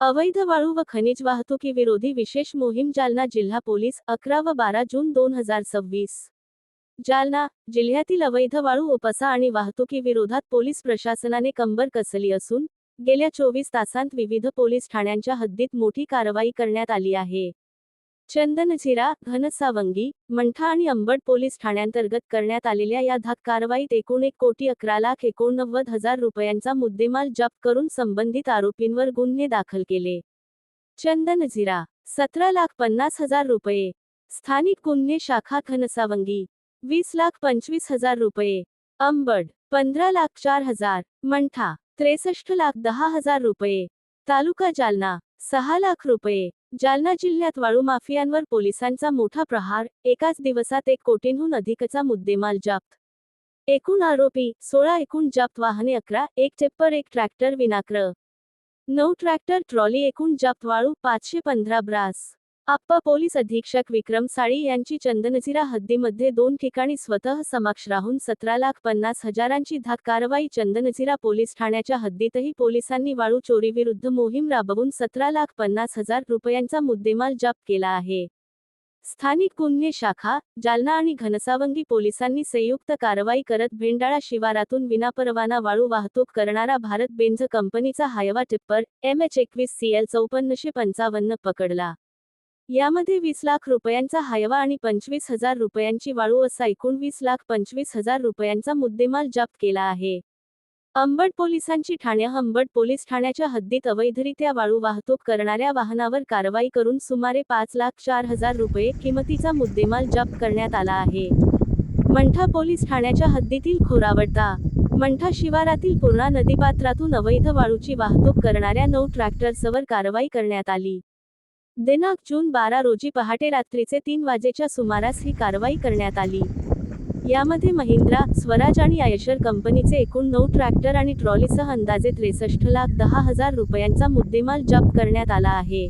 अवैध वाळू व खनिज वाहतुकीविरोधी विशेष मोहीम जालना जिल्हा पोलीस 11 व 12 जून 2026. जालना जिल्ह्यातील अवैध वाळू उपसा आणि वाहतुकीविरोधात पोलीस प्रशासनाने कंबर कसली असून गेल्या 24 तासांत विविध पोलीस ठाण्यांच्या हद्दीत मोठी कारवाई करण्यात आली आहे. चंदनझिरा, घनसावंगी, मंठा आणि अंबड पोलीस ठाण्यांतर्गत करण्यात आलेल्या या धाक कारवाईत एकूण 1,11,89,000 रुपयांचा मुद्देमाल जप्त करून संबंधित आरोपींवर गुन्हे दाखल केले. चंदनझिरा 17,50,000 रुपये, स्थानिक गुन्हे शाखा घनसावंगी 20,25,000 रुपये, अंबड 15,04,000, मंठा 63,10,000 रुपये, तालुका जालना 6 लाख रुपये. जालना जिल्ह्यात वाळू माफियांवर पोलिसांचा मोठा प्रहार, एकाच दिवसात 1 कोटींहून अधिकचा मुद्देमाल जप्त. एकूण आरोपी 16. एकूण जप्त वाहने 11, 1 टिप्पर 1 ट्रॅक्टर विनाक्र 9 ट्रॅक्टर ट्रॉली. एकूण जप्त वाळू 515 ब्रास. अप्पर पोलीस अधीक्षक विक्रम साळी यांची चंदनझिरा हद्दीमध्ये 2 ठिकाणी स्वतः समक्ष राहून 17,50,000ची धाक कारवाई. चंदनझिरा पोलीस ठाण्याच्या हद्दीतही पोलिसांनी वाळू चोरीविरुद्ध मोहीम राबवून 17,50,000 रुपयांचा मुद्देमाल जप्त केला आहे. स्थानिक गुन्हे शाखा जालना आणि घनसावंगी पोलिसांनी संयुक्त कारवाई करत भेंडाळा शिवारातून विनापरवाना वाळू वाहतूक करणारा भारत बेंझ कंपनीचा हायवा टिप्पर MH21CL 5455 पकडला. यामध्ये 20 लाख रुपयांचा हायवा आणि 25,000 रुपयांची वाळू असा एकूण 20,25,000 रुपयांचा मुद्देमाल जप्त केला आहे. अंबड पोलिसांची अंबड पोलीस ठाण्याच्या हद्दीत अवैधरित्या वाळू वाहतूक करणाऱ्या वाहनावर कारवाई करून सुमारे 5,04,000 रुपये किमतीचा मुद्देमाल जप्त करण्यात आला आहे. मंठा पोलीस ठाण्याच्या हद्दीतील खोरावडता मंठा शिवारातील पूर्णा नदीपात्रातून अवैध वाळूची वाहतूक करणाऱ्या 9 ट्रॅक्टर्सवर कारवाई करण्यात आली. दिनांक जून 12 रोजी पहाटे रात्रीचे 3 वाजेच्या सुमारास ही कारवाई करण्यात आली. यामध्ये महिंद्रा, स्वराज आणि आयशर कंपनीचे एकूण 9 ट्रॅक्टर आणि ट्रॉलीसह अंदाजे 63,10,000 रुपयांचा मुद्देमाल जप्त करण्यात आला आहे.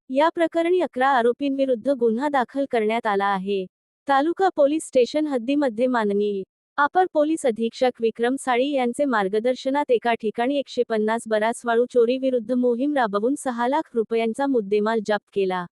या प्रकरणी 11 आरोपींविरुद्ध गुन्हा दाखल करण्यात आला आहे. तालुका पोलीस स्टेशन हद्दीमध्ये माननीय अपर पोलीस अधीक्षक विक्रम साळी यांचे मार्गदर्शनात एका ठिकाणी 150 बरास वाळू चोरी विरुद्ध मोहीम राबवून 6 लाख रुपयांचा मुद्देमाल जप्त केला.